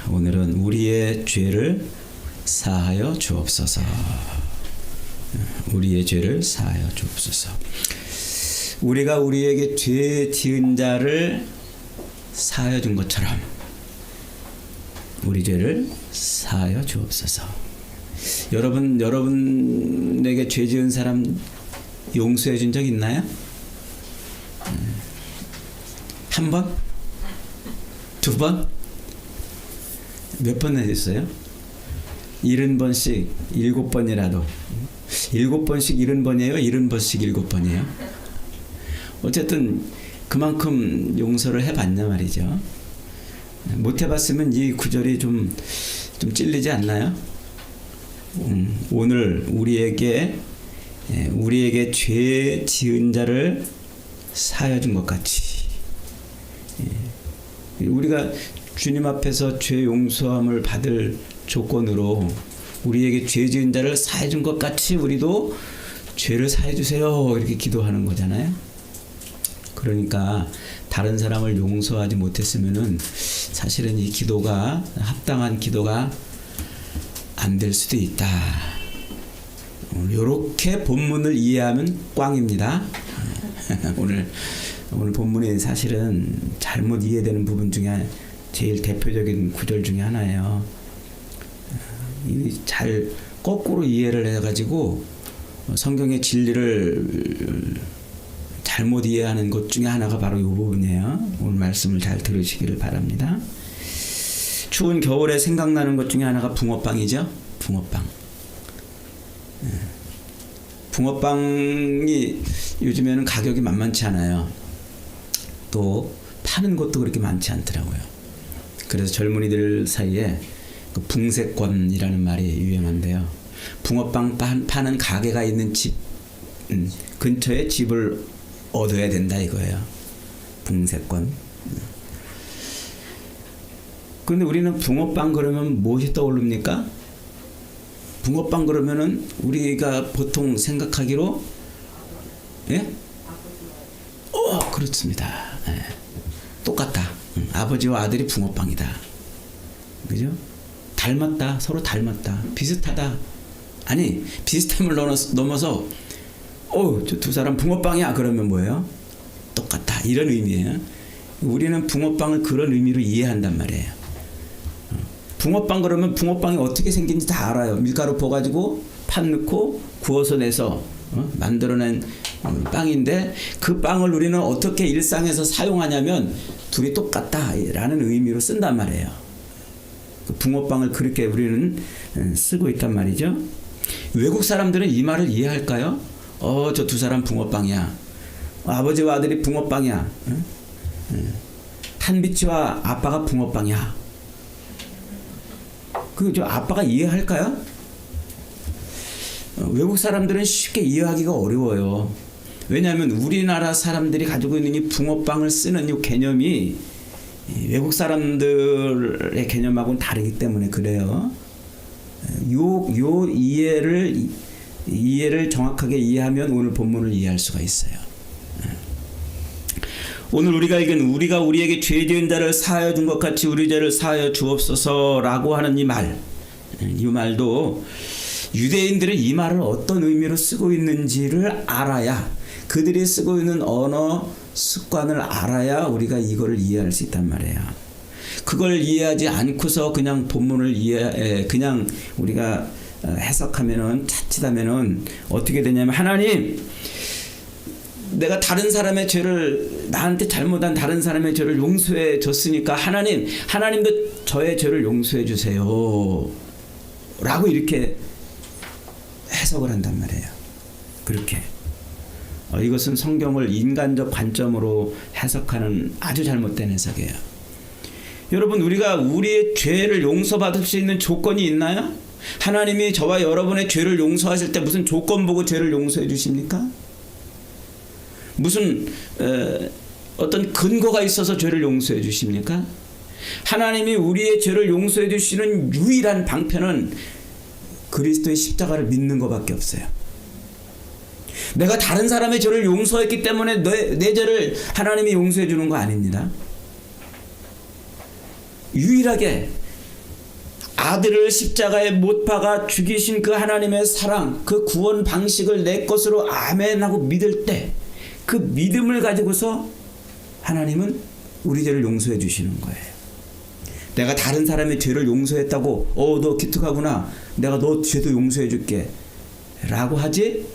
오늘은 우리의 죄를 사하여 주옵소서. 우리의 죄를 사하여 주옵소서. 우리가 우리에게 죄 지은 자를 사하여 준 것처럼 우리 죄를 사하여 주옵소서. 여러분에게 죄 지은 사람 용서해 준 적 있나요? 한 번? 두 번? 몇 번 해줬어요? 70번씩 7번이라도 7번씩 70번이에요? 70번씩 7번이에요? 어쨌든 그만큼 용서를 해봤냐 말이죠. 못 해봤으면 이 구절이 좀 찔리지 않나요? 오늘 우리에게 죄 지은 자를 사하여 준 것 같이 우리가 주님 앞에서 죄 용서함을 받을 조건으로 우리에게 죄 지은 자를 사해 준 것 같이 우리도 죄를 사해 주세요 이렇게 기도하는 거잖아요. 그러니까 다른 사람을 용서하지 못했으면은 사실은 이 기도가 합당한 기도가 안 될 수도 있다. 이렇게 본문을 이해하면 꽝입니다. 오늘 본문이 사실은 잘못 이해되는 부분 중에 제일 대표적인 구절 중에 하나예요. 잘 거꾸로 이해를 해가지고 성경의 진리를 잘못 이해하는 것 중에 하나가 바로 이 부분이에요. 오늘 말씀을 잘 들으시기를 바랍니다. 추운 겨울에 생각나는 것 중에 하나가 붕어빵이죠. 붕어빵. 붕어빵이 요즘에는 가격이 만만치 않아요. 또 파는 것도 그렇게 많지 않더라고요. 그래서 젊은이들 사이에 그 붕세권이라는 말이 유행한데요. 붕어빵 파는 가게가 있는 집 근처에 집을 얻어야 된다 이거예요. 붕세권. 그런데 우리는 붕어빵 그러면 무엇이 떠오릅니까? 붕어빵 그러면은 우리가 보통 생각하기로 그렇습니다. 똑같다. 아버지와 아들이 붕어빵이다. 그죠? 닮았다. 서로 닮았다. 비슷하다. 아니 비슷함을 넘어서 저 두 사람 붕어빵이야 그러면 뭐예요? 똑같다. 이런 의미예요. 우리는 붕어빵을 그런 의미로 이해한단 말이에요. 붕어빵 그러면 붕어빵이 어떻게 생긴지 다 알아요. 밀가루 부어가지고 팥 넣고 구워서 내서 만들어낸 빵인데 그 빵을 우리는 어떻게 일상에서 사용하냐면 둘이 똑같다라는 의미로 쓴단 말이에요. 그 붕어빵을 그렇게 우리는 쓰고 있단 말이죠. 외국 사람들은 이 말을 이해할까요? 저 두 사람 붕어빵이야. 아버지와 아들이 붕어빵이야. 한비치와 아빠가 붕어빵이야. 저 아빠가 이해할까요? 외국 사람들은 쉽게 이해하기가 어려워요. 왜냐하면 우리나라 사람들이 가지고 있는 이 붕어빵을 쓰는 이 개념이 외국 사람들의 개념하고는 다르기 때문에 그래요. 요 이해를 정확하게 이해하면 오늘 본문을 이해할 수가 있어요. 오늘 우리가 읽은 우리가 우리에게 죄 지은 자를 사하여 준 것 같이 우리 죄를 사하여 주옵소서라고 하는 이 말도 유대인들은 이 말을 어떤 의미로 쓰고 있는지를 알아야 그들이 쓰고 있는 언어 습관을 알아야 우리가 이거를 이해할 수 있단 말이에요. 그걸 이해하지 않고서 그냥 본문을 그냥 우리가 해석하면은 자칫하면은 어떻게 되냐면 하나님 내가 다른 사람의 죄를 나한테 잘못한 다른 사람의 죄를 용서해 줬으니까 하나님도 저의 죄를 용서해 주세요 라고 이렇게 해석을 한단 말이에요. 그렇게 이것은 성경을 인간적 관점으로 해석하는 아주 잘못된 해석이에요. 여러분 우리가 우리의 죄를 용서받을 수 있는 조건이 있나요? 하나님이 저와 여러분의 죄를 용서하실 때 무슨 조건 보고 죄를 용서해 주십니까? 무슨 어떤 근거가 있어서 죄를 용서해 주십니까? 하나님이 우리의 죄를 용서해 주시는 유일한 방편은 그리스도의 십자가를 믿는 것밖에 없어요. 내가 다른 사람의 죄를 용서했기 때문에 내 죄를 하나님이 용서해 주는 거 아닙니다. 유일하게 아들을 십자가에 못 박아 죽이신 그 하나님의 사랑, 그 구원 방식을 내 것으로 아멘하고 믿을 때 그 믿음을 가지고서 하나님은 우리 죄를 용서해 주시는 거예요. 내가 다른 사람의 죄를 용서했다고 너 기특하구나, 내가 너 죄도 용서해 줄게 라고 하지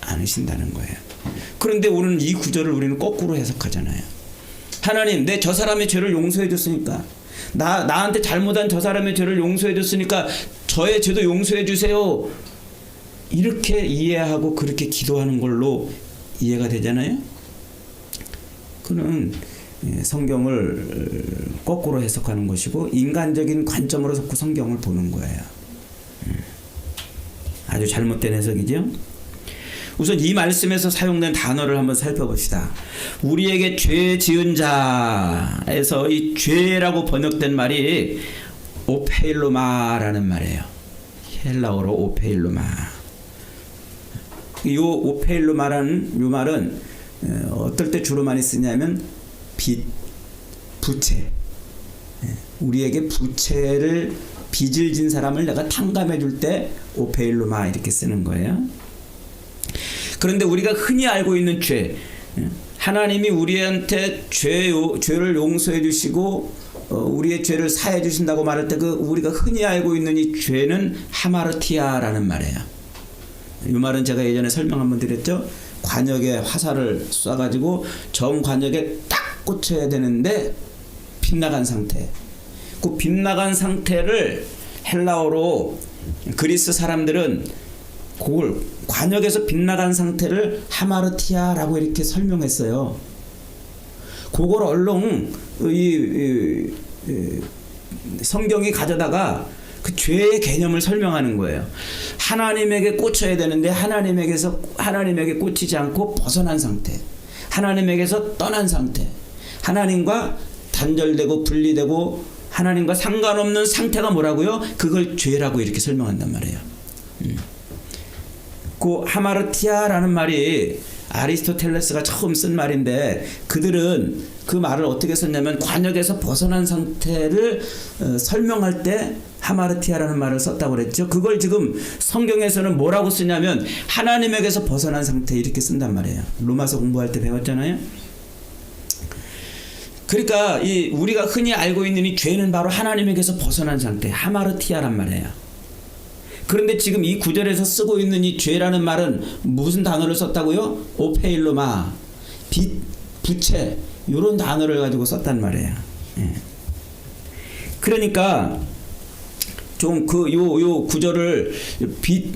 않으신다는 거예요. 그런데 우리는 이 구절을 우리는 거꾸로 해석하잖아요. 하나님, 내 저 사람의 죄를 용서해 줬으니까, 나한테 잘못한 저 사람의 죄를 용서해 줬으니까 저의 죄도 용서해 주세요, 이렇게 이해하고 그렇게 기도하는 걸로 이해가 되잖아요. 그는 성경을 거꾸로 해석하는 것이고 인간적인 관점으로 자꾸 성경을 보는 거예요. 아주 잘못된 해석이죠. 우선 이 말씀에서 사용된 단어를 한번 살펴봅시다. 우리에게 죄 지은 자에서 이 죄라고 번역된 말이 오페일로마라는 말이에요. 헬라어로 오페일로마. 이 오페일로마라는 요 말은 어떨 때 주로 많이 쓰냐면 부채. 우리에게 부채를 빚을 진 사람을 내가 탕감해 줄 때 오페일로마 이렇게 쓰는 거예요. 그런데 우리가 흔히 알고 있는 죄, 하나님이 우리한테 죄를 용서해 주시고 우리의 죄를 사해 주신다고 말할 때 그 우리가 흔히 알고 있는 이 죄는 하마르티아라는 말이에요. 이 말은 제가 예전에 설명 한번 드렸죠. 관역에 화살을 쏴가지고 정 관역에 딱 꽂혀야 되는데 빗나간 상태. 그 빗나간 상태를 헬라어로 그리스 사람들은 그걸 관역에서 빗나간 상태를 하마르티아라고 이렇게 설명했어요. 그걸 얼른 성경이 가져다가 그 죄의 개념을 설명하는 거예요. 하나님에게 꽂혀야 되는데 하나님에게 꽂히지 않고 벗어난 상태, 하나님에게서 떠난 상태, 하나님과 단절되고 분리되고 하나님과 상관없는 상태가 뭐라고요? 그걸 죄라고 이렇게 설명한단 말이에요. 그 하마르티아라는 말이 아리스토텔레스가 처음 쓴 말인데 그들은 그 말을 어떻게 썼냐면 관역에서 벗어난 상태를 설명할 때 하마르티아라는 말을 썼다고 그랬죠. 그걸 지금 성경에서는 뭐라고 쓰냐면 하나님에게서 벗어난 상태 이렇게 쓴단 말이에요. 로마서 공부할 때 배웠잖아요. 그러니까 우리가 흔히 알고 있는 이 죄는 바로 하나님에게서 벗어난 상태, 하마르티아란 말이에요. 그런데 지금 이 구절에서 쓰고 있는 이 죄라는 말은 무슨 단어를 썼다고요? 오페일로마, 빚, 부채, 이런 단어를 가지고 썼단 말이에요. 예. 그러니까 좀 요 구절을 빚,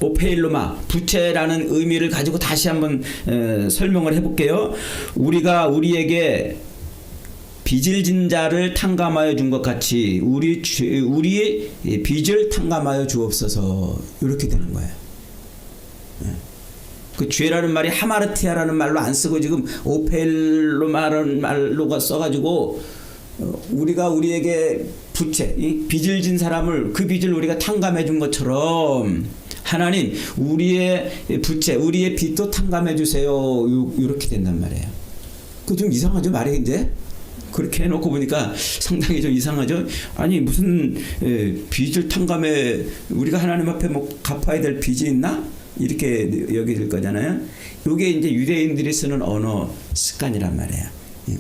오페일로마, 부채라는 의미를 가지고 다시 한번 설명을 해볼게요. 우리가 우리에게 빚을 진 자를 탕감하여 준 것 같이 우리의 빚을 탕감하여 주옵소서, 이렇게 되는 거예요. 그 죄라는 말이 하마르티아라는 말로 안 쓰고 지금 오페일로마라는 말로가 써가지고 우리가 우리에게 부채, 빚을 진 사람을 그 빚을 우리가 탕감해 준 것처럼 하나님 우리의 부채, 우리의 빚도 탕감해 주세요, 이렇게 된단 말이에요. 그 좀 이상하죠, 말이 이제? 그렇게 해놓고 보니까 상당히 좀 이상하죠. 아니 무슨 빚을 탕감해, 우리가 하나님 앞에 뭐 갚아야 될 빚이 있나? 이렇게 여겨질 거잖아요. 이게 이제 유대인들이 쓰는 언어 습관이란 말이에요.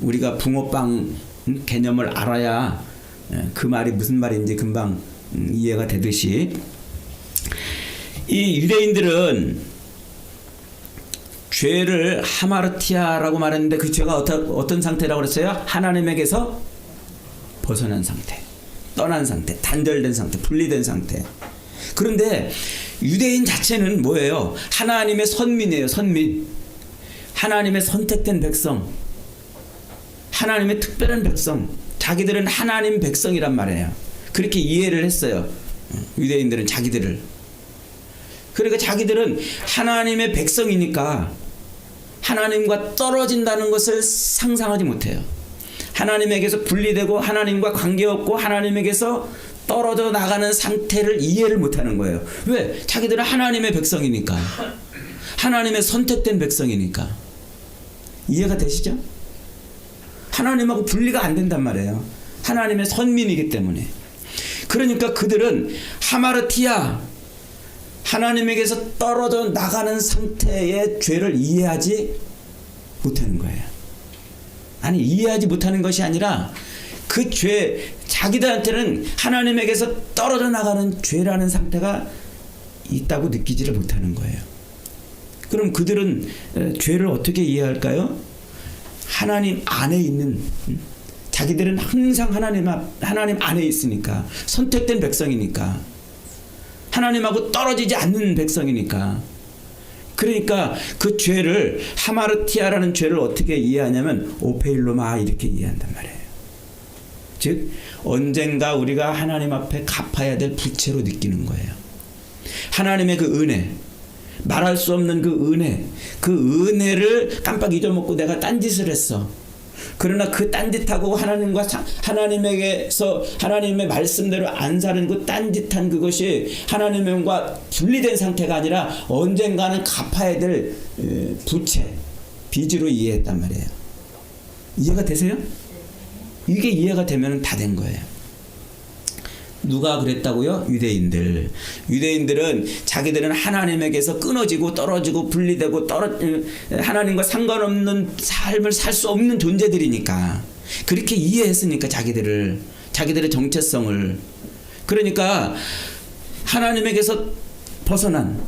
우리가 붕어빵 개념을 알아야 그 말이 무슨 말인지 금방 이해가 되듯이 이 유대인들은 죄를 하마르티아라고 말했는데 그 죄가 어떤 상태라고 그랬어요? 하나님에게서 벗어난 상태, 떠난 상태, 단절된 상태, 분리된 상태. 그런데 유대인 자체는 뭐예요? 하나님의 선민이에요. 선민. 하나님의 선택된 백성, 하나님의 특별한 백성. 자기들은 하나님 백성이란 말이에요. 그렇게 이해를 했어요. 유대인들은 자기들을. 그러니까 자기들은 하나님의 백성이니까 하나님과 떨어진다는 것을 상상하지 못해요. 하나님에게서 분리되고 하나님과 관계없고 하나님에게서 떨어져 나가는 상태를 이해를 못하는 거예요. 왜? 자기들은 하나님의 백성이니까, 하나님의 선택된 백성이니까. 이해가 되시죠? 하나님하고 분리가 안 된단 말이에요. 하나님의 선민이기 때문에. 그러니까 그들은 하마르티아, 하나님에게서 떨어져 나가는 상태의 죄를 이해하지 못하는 거예요. 아니, 이해하지 못하는 것이 아니라 그 죄, 자기들한테는 하나님에게서 떨어져 나가는 죄라는 상태가 있다고 느끼지를 못하는 거예요. 그럼 그들은 죄를 어떻게 이해할까요? 하나님 안에 있는, 자기들은 항상 하나님 안에 있으니까, 선택된 백성이니까, 하나님하고 떨어지지 않는 백성이니까. 그러니까 그 죄를, 하마르티아라는 죄를 어떻게 이해하냐면 오페일로마 이렇게 이해한단 말이에요. 즉 언젠가 우리가 하나님 앞에 갚아야 될 부채로 느끼는 거예요. 하나님의 그 은혜, 말할 수 없는 그 은혜, 그 은혜를 깜빡 잊어먹고 내가 딴짓을 했어. 그러나 그 딴짓하고 하나님에게서 하나님의 말씀대로 안 사는 그 딴짓한 그것이 하나님과 분리된 상태가 아니라 언젠가는 갚아야 될 부채, 빚으로 이해했단 말이에요. 이해가 되세요? 이게 이해가 되면 다 된 거예요. 누가 그랬다고요? 유대인들은 자기들은 하나님에게서 끊어지고 떨어지고 분리되고 하나님과 상관없는 삶을 살 수 없는 존재들이니까 그렇게 이해했으니까 자기들의 정체성을. 그러니까 하나님에게서 벗어난,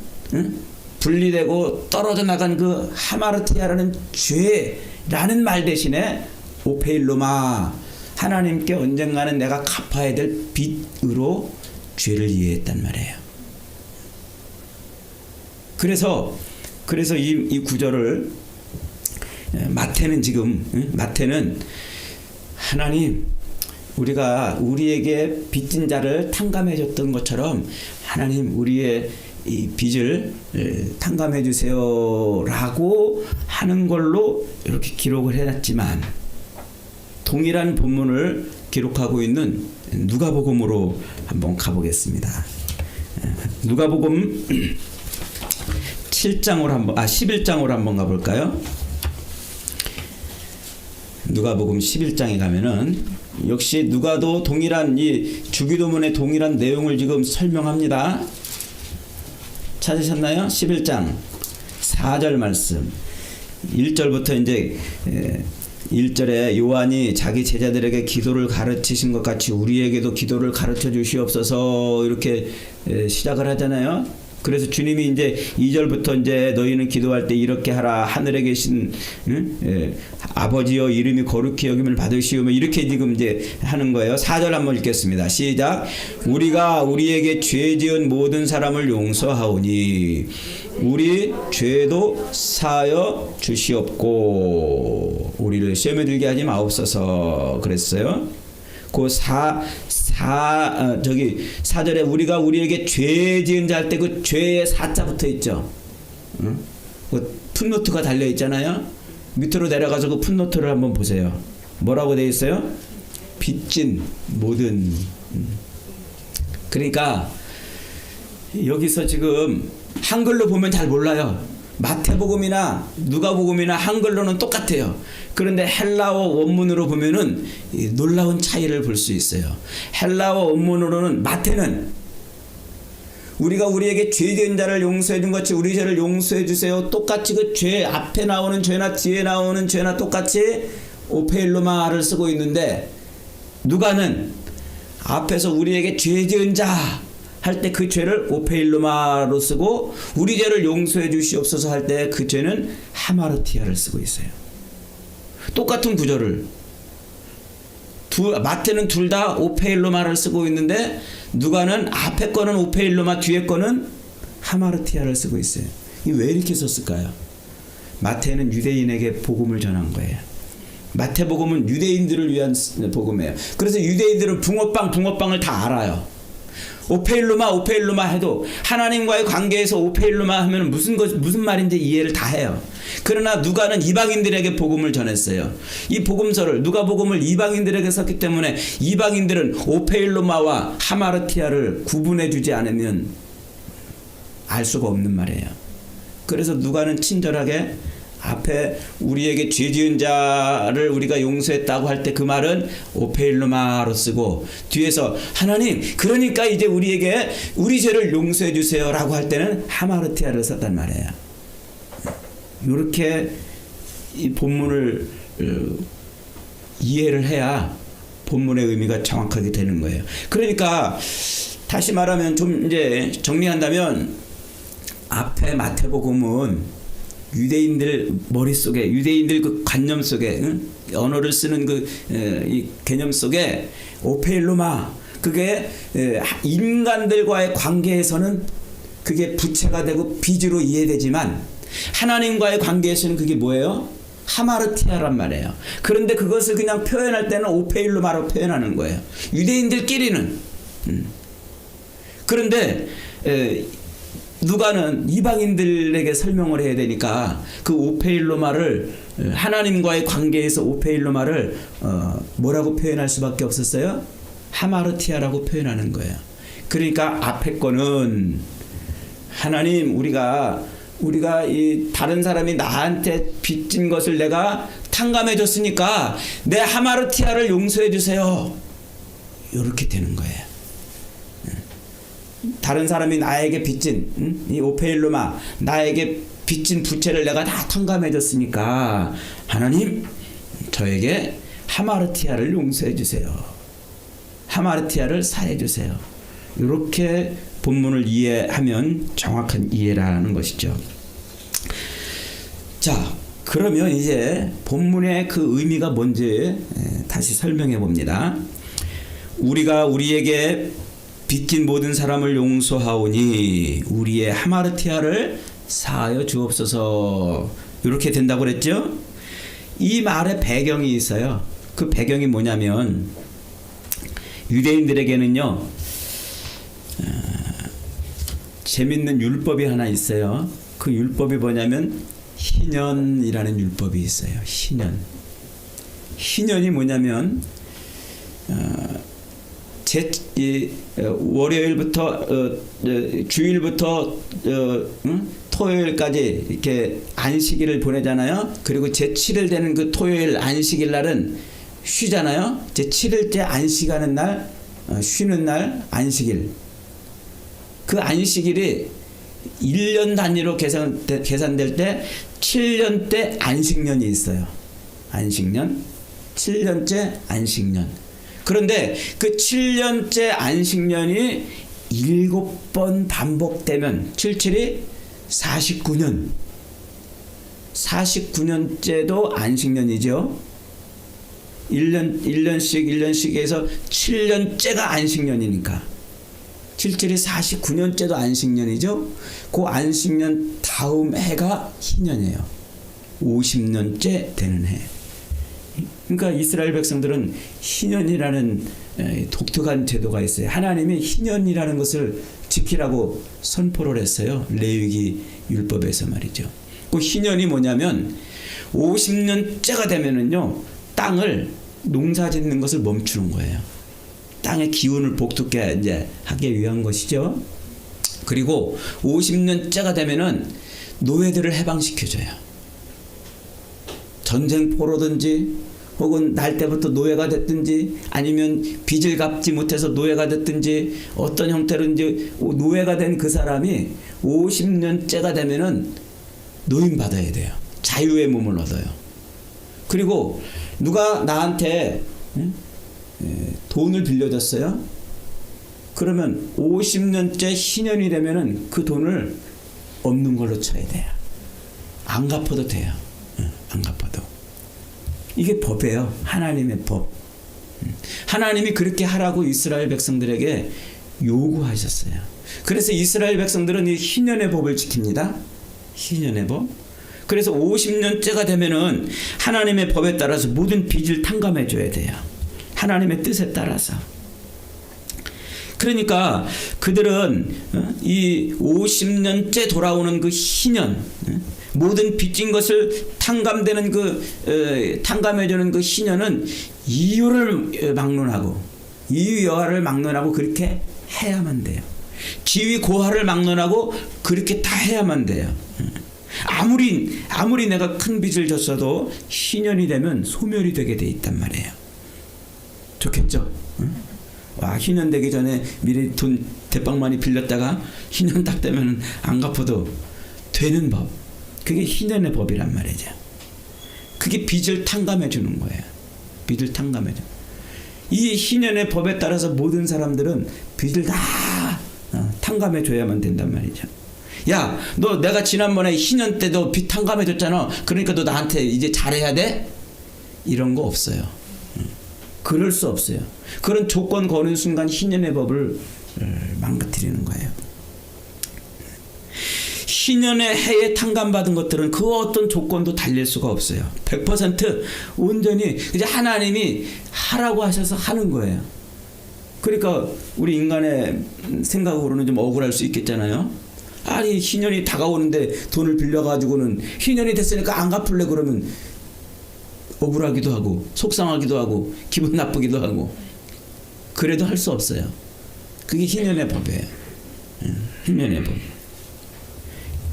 분리되고 떨어져 나간 그 하마르티아라는 죄라는 말 대신에 오페일로마, 하나님께 언젠가는 내가 갚아야 될 빚으로 죄를 이해했단 말이에요. 그래서 이 구절을 마태는 하나님, 우리가 우리에게 빚진 자를 탕감해 줬던 것처럼 하나님 우리의 이 빚을 탕감해 주세요라고 하는 걸로 이렇게 기록을 해놨지만, 동일한 본문을 기록하고 있는 누가복음으로 한번 가보겠습니다. 누가복음 11장으로 한번 가볼까요? 누가복음 11장에 가면은 역시 누가도 동일한 이 주기도문의 동일한 내용을 지금 설명합니다. 찾으셨나요? 11장 4절 말씀. 1절부터 이제 1절에 요한이 자기 제자들에게 기도를 가르치신 것 같이 우리에게도 기도를 가르쳐 주시옵소서 이렇게 시작을 하잖아요. 그래서 주님이 이제 2절부터 이제 너희는 기도할 때 이렇게 하라. 하늘에 계신 아버지여 이름이 거룩히 여김을 받으시오며 이렇게 지금 이제 하는 거예요. 4절 한번 읽겠습니다. 시작. 우리가 우리에게 죄 지은 모든 사람을 용서하오니 우리 죄도 사하여 주시옵고 우리를 시험에 들게 하지 마옵소서 그랬어요. 그 4절에 우리가 우리에게 죄 지은 자 할 때 그 죄의 사자 붙어 있죠. 그 풋노트가 달려 있잖아요. 밑으로 내려가서 그 풋노트를 한번 보세요. 뭐라고 되어 있어요? 빚진 모든. 그러니까 여기서 지금 한글로 보면 잘 몰라요. 마태복음이나 누가복음이나 한글로는 똑같아요. 그런데 헬라어 원문으로 보면은 놀라운 차이를 볼 수 있어요. 헬라어 원문으로는 마태는 우리가 우리에게 죄 지은 자를 용서해 준 것이 우리 죄를 용서해 주세요. 똑같이 그 죄 앞에 나오는 죄나 뒤에 나오는 죄나 똑같이 오페일로마를 쓰고 있는데, 누가는 앞에서 우리에게 죄 지은 자 할 때 그 죄를 오페일로마로 쓰고 우리 죄를 용서해 주시옵소서 할 때 그 죄는 하마르티아를 쓰고 있어요. 똑같은 구절을 마태는 둘 다 오페일로마를 쓰고 있는데 누가는 앞에 거는 오페일로마 뒤에 거는 하마르티아를 쓰고 있어요. 이게 왜 이렇게 썼을까요? 마태는 유대인에게 복음을 전한 거예요. 마태복음은 유대인들을 위한 복음이에요. 그래서 유대인들은 붕어빵을 다 알아요. 오페일로마 해도 하나님과의 관계에서 오페일로마 하면 무슨 말인지 이해를 다 해요. 그러나 누가는 이방인들에게 복음을 전했어요. 이 복음서를 누가복음을 이방인들에게 썼기 때문에 이방인들은 오페일로마와 하마르티아를 구분해 주지 않으면 알 수가 없는 말이에요. 그래서 누가는 친절하게 앞에 우리에게 죄 지은 자를 우리가 용서했다고 할 때 그 말은 오페일로마로 쓰고, 뒤에서 하나님 그러니까 이제 우리에게 우리 죄를 용서해 주세요라고 할 때는 하마르티아를 썼단 말이에요. 이렇게 이 본문을 이해를 해야 본문의 의미가 정확하게 되는 거예요. 그러니까 다시 말하면 좀 이제 정리한다면, 앞에 마태복음은 유대인들 머릿속에, 유대인들 그 관념 속에, 언어를 쓰는 이 개념 속에 오페일로마, 그게 인간들과의 관계에서는 그게 부채가 되고 빚으로 이해되지만, 하나님과의 관계에서는 그게 뭐예요? 하마르티아란 말이에요. 그런데 그것을 그냥 표현할 때는 오페일로마로 표현하는 거예요. 유대인들끼리는. 그런데 누가는 이방인들에게 설명을 해야 되니까 그 오페일로마를, 하나님과의 관계에서 오페일로마를 뭐라고 표현할 수밖에 없었어요? 하마르티아라고 표현하는 거예요. 그러니까 앞에 거는 하나님, 우리가 이 다른 사람이 나한테 빚진 것을 내가 탕감해 줬으니까 내 하마르티아를 용서해 주세요. 이렇게 되는 거예요. 다른 사람이 나에게 빚진 이 오페일로마, 나에게 빚진 부채를 내가 다 탕감해 줬으니까 하나님 저에게 하마르티아를 용서해 주세요. 하마르티아를 사해 주세요. 이렇게 본문을 이해하면 정확한 이해라는 것이죠. 자, 그러면 이제 본문의 그 의미가 뭔지 다시 설명해 봅니다. 우리가 우리에게 빚진 모든 사람을 용서하오니 우리의 하마르티아를 사하여 주옵소서. 이렇게 된다고 그랬죠? 이 말에 배경이 있어요. 그 배경이 뭐냐면, 유대인들에게는요 재밌는 율법이 하나 있어요. 그 율법이 뭐냐면 희년이라는 율법이 있어요. 희년이 뭐냐면 월요일부터 주일부터 토요일까지 이렇게 안식일을 보내잖아요. 그리고 제7일 되는 그 토요일 안식일 날은 쉬잖아요. 제7일째 안식하는 날, 쉬는 날 안식일. 그 안식일이 1년 단위로 계산될 때 7년째 안식년이 있어요. 안식년, 7년째 안식년. 그런데 그 7년째 안식년이 7번 반복되면 77이 49년. 49년째도 안식년이죠. 1년씩 해서 7년째가 안식년이니까 77이 49년째도 안식년이죠. 그 안식년 다음 해가 희년이에요. 50년째 되는 해. 그러니까 이스라엘 백성들은 희년이라는 독특한 제도가 있어요. 하나님이 희년이라는 것을 지키라고 선포를 했어요. 레위기 율법에서 말이죠. 그 희년이 뭐냐면 50년째가 되면은요, 땅을 농사 짓는 것을 멈추는 거예요. 땅의 기운을 복돋게 이제 하기 위한 것이죠. 그리고 50년째가 되면은 노예들을 해방시켜줘요. 전쟁포로든지 혹은 날 때부터 노예가 됐든지 아니면 빚을 갚지 못해서 노예가 됐든지 어떤 형태로든지 노예가 된 그 사람이 50년째가 되면은 노임받아야 돼요. 자유의 몸을 얻어요. 그리고 누가 나한테 돈을 빌려줬어요? 그러면 50년째 희년이 되면은 그 돈을 없는 걸로 쳐야 돼요. 안 갚아도 돼요. 안 갚아도. 이게 법이에요. 하나님의 법. 하나님이 그렇게 하라고 이스라엘 백성들에게 요구하셨어요. 그래서 이스라엘 백성들은 이 희년의 법을 지킵니다. 희년의 법. 그래서 50년째가 되면은 하나님의 법에 따라서 모든 빚을 탕감해 줘야 돼요. 하나님의 뜻에 따라서. 그러니까 그들은 이 50년째 돌아오는 그 희년, 모든 빚진 것을 탕감되는 탕감해주는 그 희년은 이유를 막론하고, 이유 여하를 막론하고 그렇게 해야만 돼요. 지위 고하를 막론하고 그렇게 다 해야만 돼요. 아무리 내가 큰 빚을 졌어도 희년이 되면 소멸이 되게 돼 있단 말이에요. 좋겠죠? 응? 와, 희년 되기 전에 미리 돈 대빵 많이 빌렸다가 희년 딱 되면 안 갚아도 되는 법. 그게 희년의 법이란 말이죠. 그게 빚을 탕감해 주는 거예요. 빚을 탕감해 줘. 이 희년의 법에 따라서 모든 사람들은 빚을 다 탕감해 줘야만 된단 말이죠. 야, 너 내가 지난번에 희년 때도 빚 탕감해 줬잖아. 그러니까 너 나한테 이제 잘해야 돼? 이런 거 없어요. 그럴 수 없어요. 그런 조건 거는 순간 희년의 법을 망가뜨리는 거예요. 희년의 해에 탕감받은 것들은 그 어떤 조건도 달릴 수가 없어요. 100% 온전히 이제 하나님이 하라고 하셔서 하는 거예요. 그러니까 우리 인간의 생각으로는 좀 억울할 수 있겠잖아요. 아니, 희년이 다가오는데 돈을 빌려가지고는 희년이 됐으니까 안 갚을래 그러면 억울하기도 하고 속상하기도 하고 기분 나쁘기도 하고 그래도 할 수 없어요. 그게 희년의 법이에요. 희년의 법.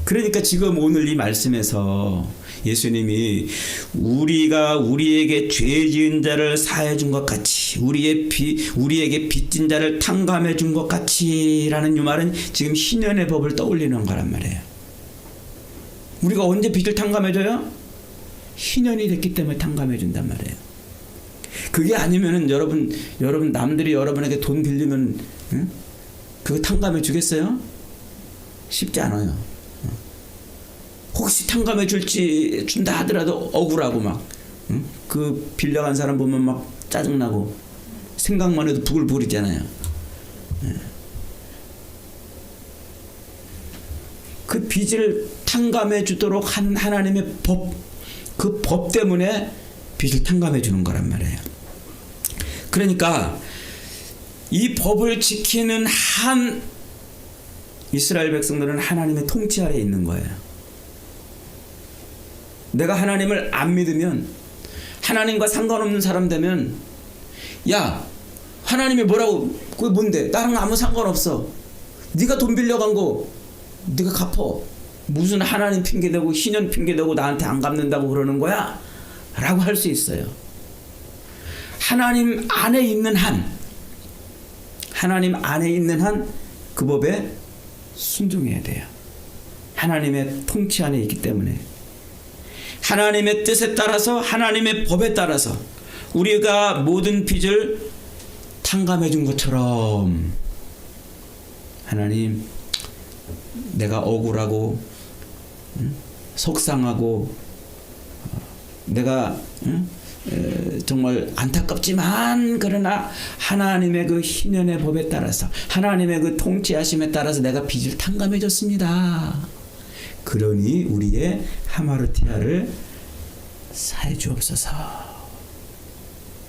그러니까 지금 오늘 이 말씀에서 예수님이 우리가 우리에게 죄 지은 자를 사해 준 것 같이 우리에게 빚진 자를 탕감해 준 것 같이라는 이 말은 지금 희년의 법을 떠올리는 거란 말이에요. 우리가 언제 빚을 탕감해 줘요? 희년이 됐기 때문에 탕감해 준단 말이에요. 그게 아니면은 여러분 남들이 여러분에게 돈 빌리면 그거 탕감해 주겠어요? 쉽지 않아요. 혹시 탕감해 준다 하더라도 억울하고 막 그 빌려간 사람 보면 막 짜증나고 생각만 해도 부글부글이잖아요. 그 빚을 탕감해 주도록 한 하나님의 법, 그 법 때문에 빚을 탕감해 주는 거란 말이에요. 그러니까 이 법을 지키는 한 이스라엘 백성들은 하나님의 통치 아래에 있는 거예요. 내가 하나님을 안 믿으면, 하나님과 상관없는 사람 되면, 야, 하나님이 뭐라고, 그게 뭔데? 나랑 아무 상관없어. 네가 돈 빌려간 거 네가 갚어. 무슨 하나님 핑계대고 희년 핑계대고 나한테 안 갚는다고 그러는 거야? 라고 할 수 있어요. 하나님 안에 있는 한 그 법에 순종해야 돼요. 하나님의 통치 안에 있기 때문에. 하나님의 뜻에 따라서, 하나님의 법에 따라서 우리가 모든 빚을 탕감해 준 것처럼, 하나님, 내가 억울하고 속상하고 내가 정말 안타깝지만, 그러나 하나님의 그 희년의 법에 따라서, 하나님의 그 통치하심에 따라서 내가 빚을 탕감해 줬습니다. 그러니 우리의 하마르티아를 사해 주옵소서.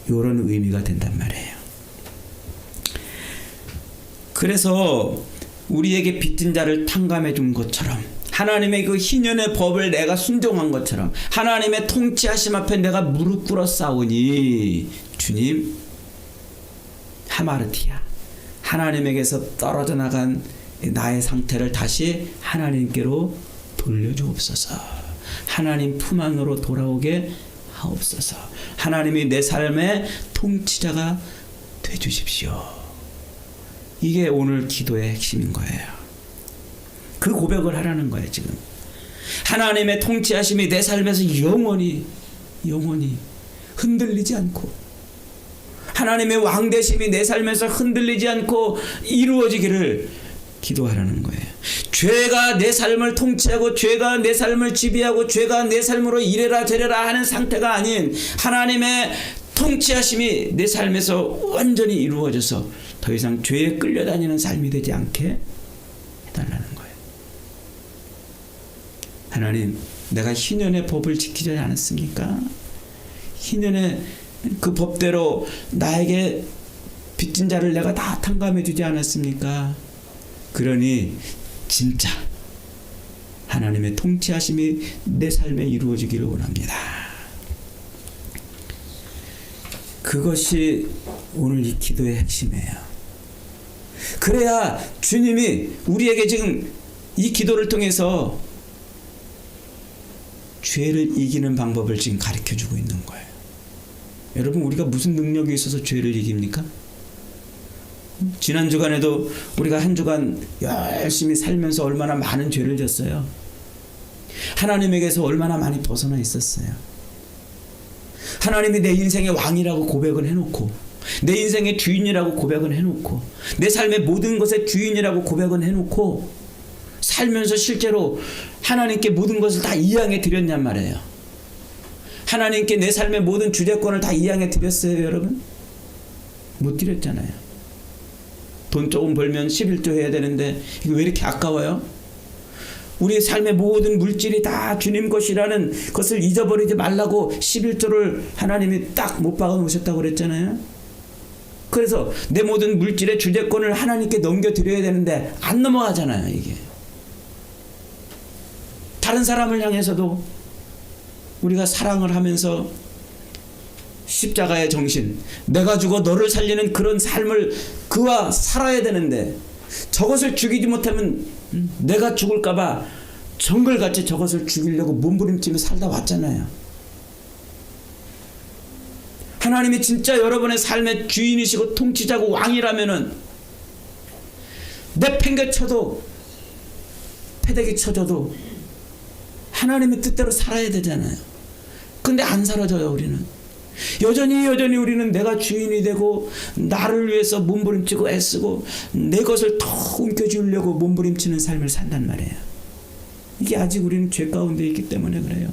이런 의미가 된단 말이에요. 그래서 우리에게 빚진 자를 탕감해 준 것처럼, 하나님의 그 희년의 법을 내가 순종한 것처럼, 하나님의 통치하심 앞에 내가 무릎 꿇어 싸우니, 주님, 하마르티아, 하나님에게서 떨어져 나간 나의 상태를 다시 하나님께로 돌려주옵소서. 하나님 품 안으로 돌아오게 하옵소서. 하나님이 내 삶의 통치자가 되주십시오. 이게 오늘 기도의 핵심인 거예요. 그 고백을 하라는 거예요. 지금 하나님의 통치하심이 내 삶에서 영원히 흔들리지 않고, 하나님의 왕되심이 내 삶에서 흔들리지 않고 이루어지기를 기도하라는 거예요. 죄가 내 삶을 통치하고, 죄가 내 삶을 지배하고, 죄가 내 삶으로 이래라 저래라 하는 상태가 아닌 하나님의 통치하심이 내 삶에서 완전히 이루어져서 더 이상 죄에 끌려다니는 삶이 되지 않게 해달라는 거예요. 하나님, 내가 희년의 법을 지키지 않았습니까? 희년의 그 법대로 나에게 빚진 자를 내가 다 탕감해 주지 않았습니까? 그러니 진짜 하나님의 통치하심이 내 삶에 이루어지기를 원합니다. 그것이 오늘 이 기도의 핵심이에요. 그래야 주님이 우리에게 지금 이 기도를 통해서 죄를 이기는 방법을 지금 가르쳐주고 있는 거예요. 여러분, 우리가 무슨 능력이 있어서 죄를 이깁니까? 지난 주간에도 우리가 한 주간 열심히 살면서 얼마나 많은 죄를 졌어요. 하나님에게서 얼마나 많이 벗어나 있었어요. 하나님이 내 인생의 왕이라고 고백을 해놓고, 내 인생의 주인이라고 고백을 해놓고, 내 삶의 모든 것의 주인이라고 고백을 해놓고 살면서 실제로 하나님께 모든 것을 다 이양해 드렸냔 말이에요. 하나님께 내 삶의 모든 주재권을 다 이양해 드렸어요, 여러분? 못 드렸잖아요. 돈 조금 벌면 11조 해야 되는데 이거 왜 이렇게 아까워요? 우리 삶의 모든 물질이 다 주님 것이라는 것을 잊어버리지 말라고 11조를 하나님이 딱 못 박아 놓으셨다고 그랬잖아요. 그래서 내 모든 물질의 주재권을 하나님께 넘겨드려야 되는데 안 넘어가잖아요. 이게 다른 사람을 향해서도 우리가 사랑을 하면서 십자가의 정신, 내가 죽어 너를 살리는 그런 삶을 그와 살아야 되는데 저것을 죽이지 못하면 내가 죽을까봐 정글같이 저것을 죽이려고 몸부림치며 살다 왔잖아요. 하나님이 진짜 여러분의 삶의 주인이시고 통치자고 왕이라면은 내팽개쳐도 패대기 쳐줘도 하나님의 뜻대로 살아야 되잖아요. 근데 안 살아져요. 우리는 여전히 우리는 내가 주인이 되고 나를 위해서 몸부림치고 애쓰고 내 것을 더 움켜쥐려고 몸부림치는 삶을 산단 말이에요. 이게 아직 우리는 죄 가운데 있기 때문에 그래요.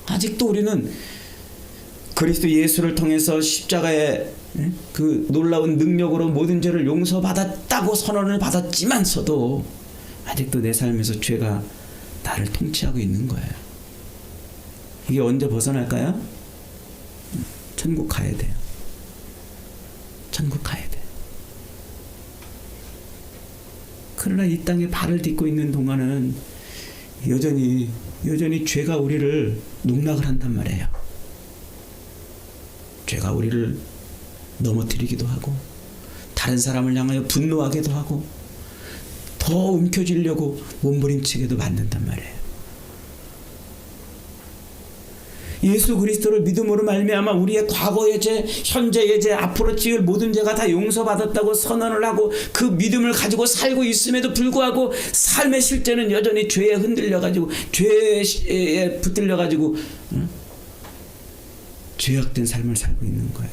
아직도 우리는 그리스도 예수를 통해서 십자가의 그 놀라운 능력으로 모든 죄를 용서받았다고 선언을 받았지만서도 아직도 내 삶에서 죄가 나를 통치하고 있는 거예요. 이게 언제 벗어날까요? 천국 가야 돼요. 천국 가야 돼. 그러나 이 땅에 발을 딛고 있는 동안은 여전히 죄가 우리를 농락을 한단 말이에요. 죄가 우리를 넘어뜨리기도 하고 다른 사람을 향하여 분노하기도 하고 더 움켜쥐려고 몸부림치게도 만든단 말이에요. 예수 그리스도를 믿음으로 말미암아 우리의 과거의 죄, 현재의 죄, 앞으로 지을 모든 죄가 다 용서받았다고 선언을 하고 그 믿음을 가지고 살고 있음에도 불구하고 삶의 실제는 여전히 죄에 흔들려가지고 죄에 붙들려가지고 죄악된 삶을 살고 있는 거예요.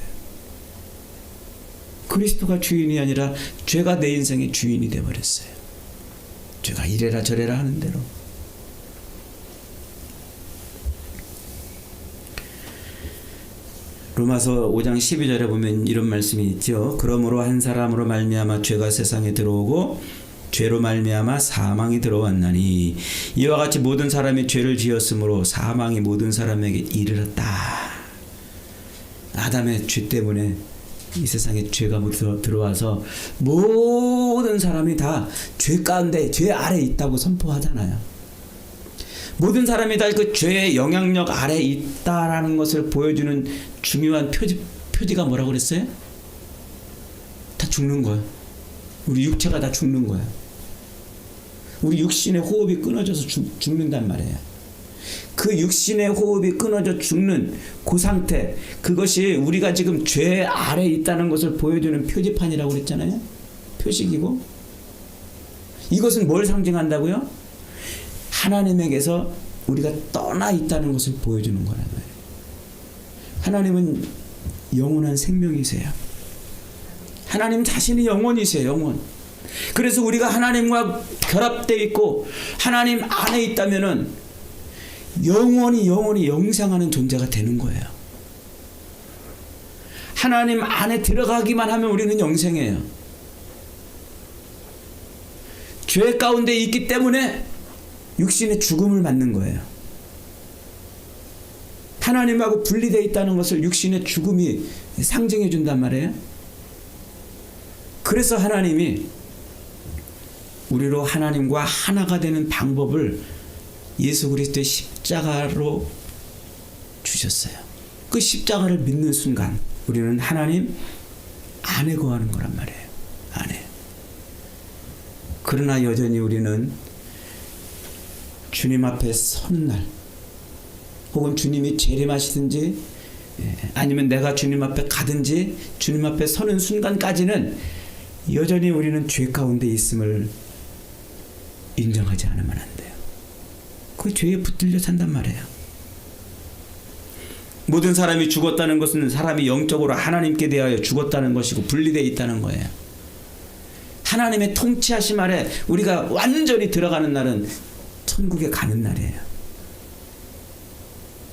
그리스도가 주인이 아니라 죄가 내 인생의 주인이 되어버렸어요. 죄가 이래라 저래라 하는 대로. 로마서 5장 12절에 보면 이런 말씀이 있죠. 그러므로 한 사람으로 말미암아 죄가 세상에 들어오고 죄로 말미암아 사망이 들어왔나니 이와 같이 모든 사람이 죄를 지었으므로 사망이 모든 사람에게 이르렀다. 아담의 죄 때문에 이 세상에 죄가 들어와서 모든 사람이 다 죄 가운데 죄 아래 있다고 선포하잖아요. 모든 사람이 다 그 죄의 영향력 아래 있다라는 것을 보여주는 중요한 표지가 뭐라고 그랬어요? 다 죽는 거예요. 우리 육체가 다 죽는 거예요. 우리 육신의 호흡이 끊어져서 죽는단 말이에요. 그 육신의 호흡이 끊어져 죽는 그 상태, 그것이 우리가 지금 죄 아래 있다는 것을 보여주는 표지판이라고 그랬잖아요. 표식이고, 이것은 뭘 상징한다고요? 하나님에게서 우리가 떠나 있다는 것을 보여주는 거란 말이에요. 하나님은 영원한 생명이세요. 하나님 자신이 영원이세요. 영원. 그래서 우리가 하나님과 결합되어 있고 하나님 안에 있다면은 영원히 영생하는 존재가 되는 거예요. 하나님 안에 들어가기만 하면 우리는 영생해요. 죄 가운데 있기 때문에 육신의 죽음을 맞는 거예요. 하나님하고 분리되어 있다는 것을 육신의 죽음이 상징해 준단 말이에요. 그래서 하나님이 우리로 하나님과 하나가 되는 방법을 예수 그리스도의 십자가로 주셨어요. 그 십자가를 믿는 순간 우리는 하나님 안에 거하는 거란 말이에요. 안에. 그러나 여전히 우리는 주님 앞에 서는 날, 혹은 주님이 재림하시든지 아니면 내가 주님 앞에 가든지 주님 앞에 서는 순간까지는 여전히 우리는 죄 가운데 있음을 인정하지 않으면 안 돼요. 그 죄에 붙들려 산단 말이에요. 모든 사람이 죽었다는 것은 사람이 영적으로 하나님께 대하여 죽었다는 것이고 분리되어 있다는 거예요. 하나님의 통치하심 아래 우리가 완전히 들어가는 날은 천국에 가는 날이에요.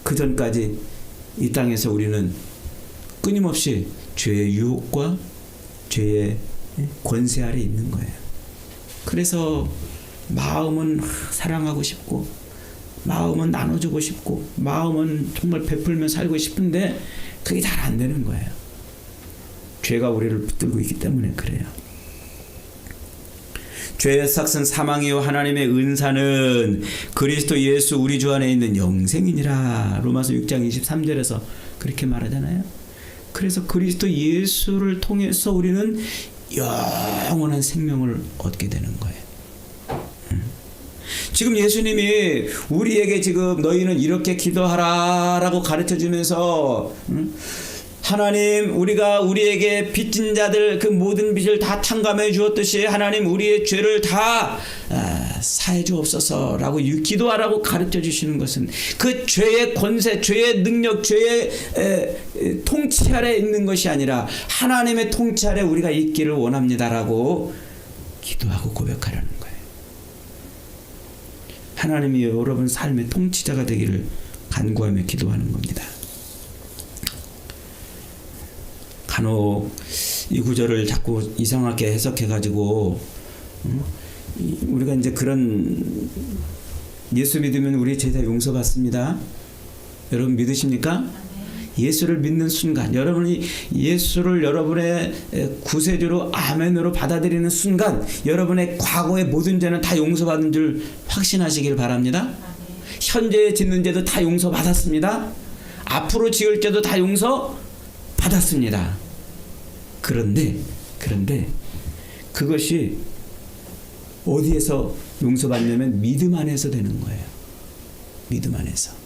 그 전까지 이 땅에서 우리는 끊임없이 죄의 유혹과 죄의 권세 아래 있는 거예요. 그래서 마음은 사랑하고 싶고, 마음은 나눠주고 싶고, 마음은 정말 베풀며 살고 싶은데 그게 잘 안 되는 거예요. 죄가 우리를 붙들고 있기 때문에 그래요. 죄의 삭은 사망이요 하나님의 은사는 그리스도 예수 우리 주 안에 있는 영생이니라. 로마서 6장 23절에서 그렇게 말하잖아요. 그래서 그리스도 예수를 통해서 우리는 영원한 생명을 얻게 되는 거예요. 지금 예수님이 우리에게 지금 너희는 이렇게 기도하라라고 가르쳐 주면서 하나님, 우리가 우리에게 빚진 자들 그 모든 빚을 다 탕감해 주었듯이 하나님 우리의 죄를 다 사해 주옵소서라고 기도하라고 가르쳐 주시는 것은 그 죄의 권세, 죄의 능력, 죄의 통치 아래 있는 것이 아니라 하나님의 통치 아래 우리가 있기를 원합니다라고 기도하고 고백하려는 거예요. 하나님이 여러분 삶의 통치자가 되기를 간구하며 기도하는 겁니다. 간혹 이 구절을 자꾸 이상하게 해석해가지고 우리가 이제 그런 예수 믿으면 우리 죄다 용서받습니다. 여러분 믿으십니까? 예수를 믿는 순간, 여러분이 예수를 여러분의 구세주로 아멘으로 받아들이는 순간 여러분의 과거의 모든 죄는 다 용서받은 줄 확신하시길 바랍니다. 현재 짓는 죄도 다 용서받았습니다. 앞으로 지을 죄도 다 용서받았습니다. 그런데 그것이 어디에서 용서받냐면 믿음 안에서 되는 거예요. 믿음 안에서.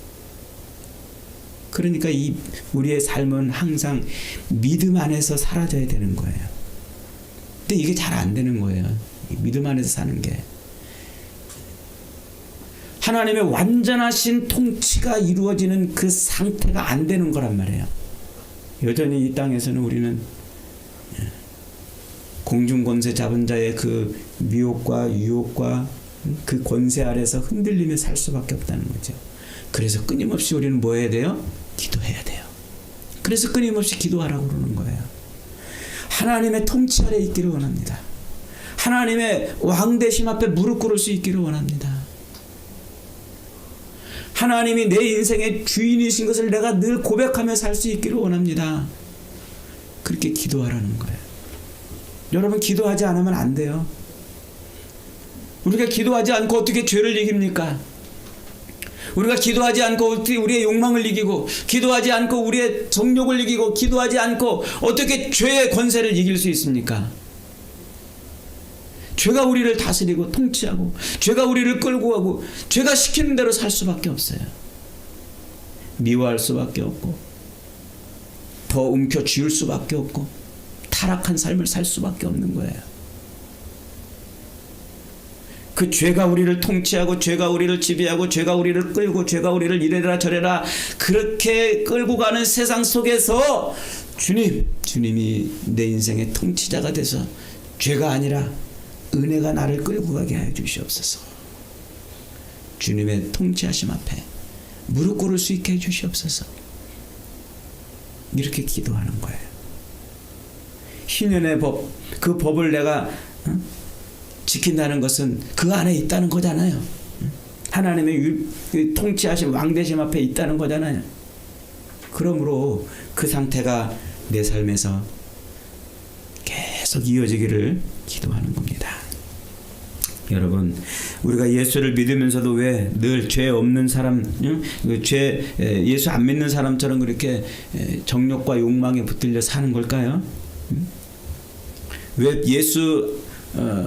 그러니까 우리의 삶은 항상 믿음 안에서 사라져야 되는 거예요. 근데 이게 잘 안 되는 거예요. 믿음 안에서 사는 게. 하나님의 완전하신 통치가 이루어지는 그 상태가 안 되는 거란 말이에요. 여전히 이 땅에서는 우리는 공중권세 잡은 자의 그 미혹과 유혹과 그 권세 아래서 흔들리며 살 수밖에 없다는 거죠. 그래서 끊임없이 우리는 뭐 해야 돼요? 기도해야 돼요. 그래서 끊임없이 기도하라고 그러는 거예요. 하나님의 통치 아래 있기를 원합니다. 하나님의 왕대심 앞에 무릎 꿇을 수 있기를 원합니다. 하나님이 내 인생의 주인이신 것을 내가 늘 고백하며 살 수 있기를 원합니다. 그렇게 기도하라는 거예요. 여러분 기도하지 않으면 안 돼요. 우리가 기도하지 않고 어떻게 죄를 이깁니까? 우리가 기도하지 않고 어떻게 우리의 욕망을 이기고, 기도하지 않고 우리의 정욕을 이기고, 기도하지 않고 어떻게 죄의 권세를 이길 수 있습니까? 죄가 우리를 다스리고 통치하고 죄가 우리를 끌고 가고 죄가 시키는 대로 살 수밖에 없어요. 미워할 수밖에 없고 더 움켜쥐을 수밖에 없고 타락한 삶을 살 수밖에 없는 거예요. 그 죄가 우리를 통치하고 죄가 우리를 지배하고 죄가 우리를 끌고 죄가 우리를 이래라 저래라 그렇게 끌고 가는 세상 속에서 주님이 내 인생의 통치자가 돼서 죄가 아니라 은혜가 나를 끌고 가게 하여 주시옵소서. 주님의 통치하심 앞에 무릎 꿇을 수 있게 해 주시옵소서. 이렇게 기도하는 거예요. 희년의 법, 그 법을 내가 지킨다는 것은 그 안에 있다는 거잖아요. 하나님의 통치하신 왕대심 앞에 있다는 거잖아요. 그러므로 그 상태가 내 삶에서 계속 이어지기를 기도하는 겁니다. 여러분, 우리가 예수를 믿으면서도 왜 늘 죄 없는 사람, 예수 안 믿는 사람처럼 그렇게 정욕과 욕망에 붙들려 사는 걸까요? 왜 예수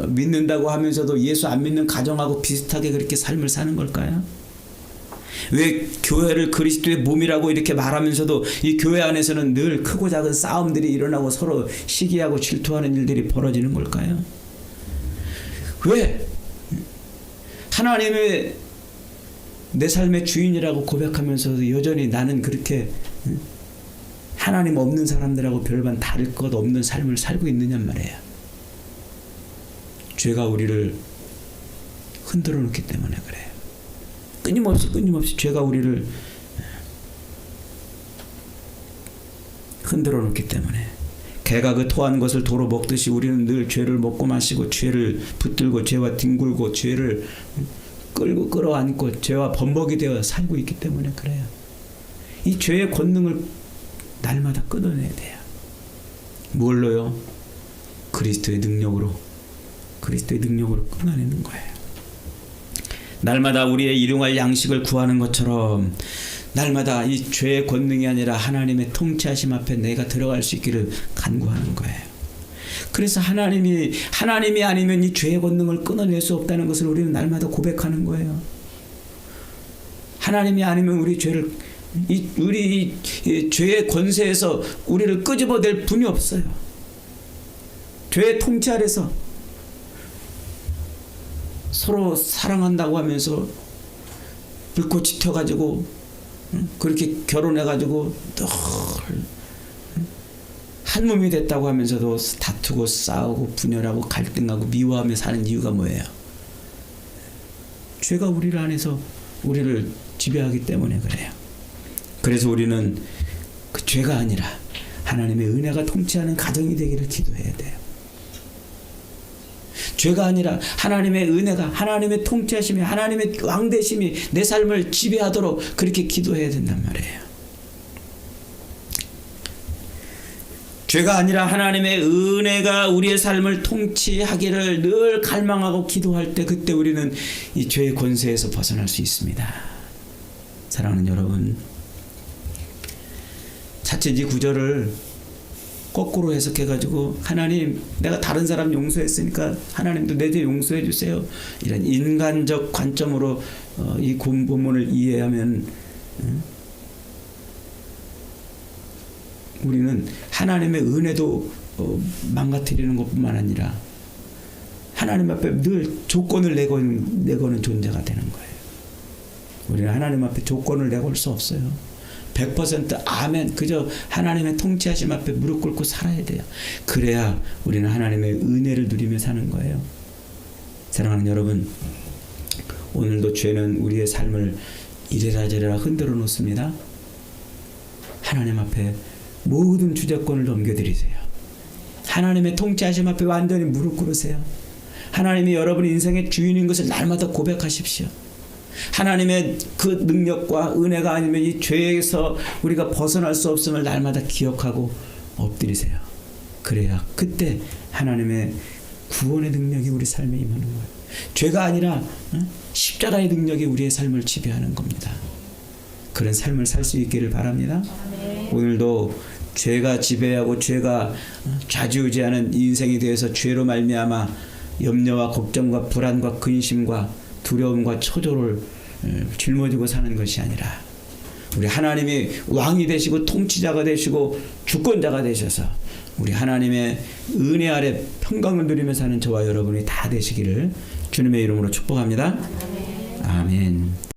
믿는다고 하면서도 예수 안 믿는 가정하고 비슷하게 그렇게 삶을 사는 걸까요? 왜 교회를 그리스도의 몸이라고 이렇게 말하면서도 이 교회 안에서는 늘 크고 작은 싸움들이 일어나고 서로 시기하고 질투하는 일들이 벌어지는 걸까요? 왜 하나님의 내 삶의 주인이라고 고백하면서도 여전히 나는 그렇게 하나님 없는 사람들하고 별반 다를 것 없는 삶을 살고 있느냔 말이에요. 죄가 우리를 흔들어 놓기 때문에 그래요. 끊임없이 죄가 우리를 흔들어 놓기 때문에 개가 그 토한 것을 도로 먹듯이 우리는 늘 죄를 먹고 마시고 죄를 붙들고 죄와 뒹굴고 죄를 끌고 끌어안고 죄와 범벅이 되어 살고 있기 때문에 그래요. 이 죄의 권능을 날마다 끊어내야 돼요. 뭘로요? 그리스도의 능력으로 끊어내는 거예요. 날마다 우리의 일용할 양식을 구하는 것처럼 날마다 이 죄의 권능이 아니라 하나님의 통치하심 앞에 내가 들어갈 수 있기를 간구하는 거예요. 그래서 하나님이 아니면 이 죄의 권능을 끊어낼 수 없다는 것을 우리는 날마다 고백하는 거예요. 하나님이 아니면 우리 죄를 우리 죄의 권세에서 우리를 끄집어낼 분이 없어요. 죄의 통치 아래서 서로 사랑한다고 하면서 불꽃이 튀어가지고 그렇게 결혼해가지고 늘 한 몸이 됐다고 하면서도 다투고 싸우고 분열하고 갈등하고 미워하며 사는 이유가 뭐예요? 죄가 우리를 안에서 우리를 지배하기 때문에 그래요. 그래서 우리는 그 죄가 아니라 하나님의 은혜가 통치하는 가정이 되기를 기도해야 돼요. 죄가 아니라 하나님의 은혜가, 하나님의 통치하심이, 하나님의 왕되심이 내 삶을 지배하도록 그렇게 기도해야 된단 말이에요. 죄가 아니라 하나님의 은혜가 우리의 삶을 통치하기를 늘 갈망하고 기도할 때 그때 우리는 이 죄의 권세에서 벗어날 수 있습니다. 사랑하는 여러분, 자칫 이 구절을 거꾸로 해석해가지고 하나님 내가 다른 사람 용서했으니까 하나님도 내 죄 용서해 주세요, 이런 인간적 관점으로 이 본문을 이해하면 우리는 하나님의 은혜도 망가뜨리는 것뿐만 아니라 하나님 앞에 늘 조건을 내거는 존재가 되는 거예요. 우리는 하나님 앞에 조건을 내걸 수 없어요. 100% 아멘, 그저 하나님의 통치하심 앞에 무릎 꿇고 살아야 돼요. 그래야 우리는 하나님의 은혜를 누리며 사는 거예요. 사랑하는 여러분, 오늘도 죄는 우리의 삶을 이래라 저래라 흔들어 놓습니다. 하나님 앞에 모든 주재권을 넘겨드리세요. 하나님의 통치하심 앞에 완전히 무릎 꿇으세요. 하나님이 여러분의 인생의 주인인 것을 날마다 고백하십시오. 하나님의 그 능력과 은혜가 아니면 이 죄에서 우리가 벗어날 수 없음을 날마다 기억하고 엎드리세요. 그래야 그때 하나님의 구원의 능력이 우리 삶에 임하는 거예요. 죄가 아니라 십자가의 능력이 우리의 삶을 지배하는 겁니다. 그런 삶을 살 수 있기를 바랍니다. 오늘도 죄가 지배하고 죄가 좌지우지하는 인생에 대해서 죄로 말미암아 염려와 걱정과 불안과 근심과 두려움과 초조를 짊어지고 사는 것이 아니라 우리 하나님이 왕이 되시고 통치자가 되시고 주권자가 되셔서 우리 하나님의 은혜 아래 평강을 누리며 사는 저와 여러분이 다 되시기를 주님의 이름으로 축복합니다. 아멘.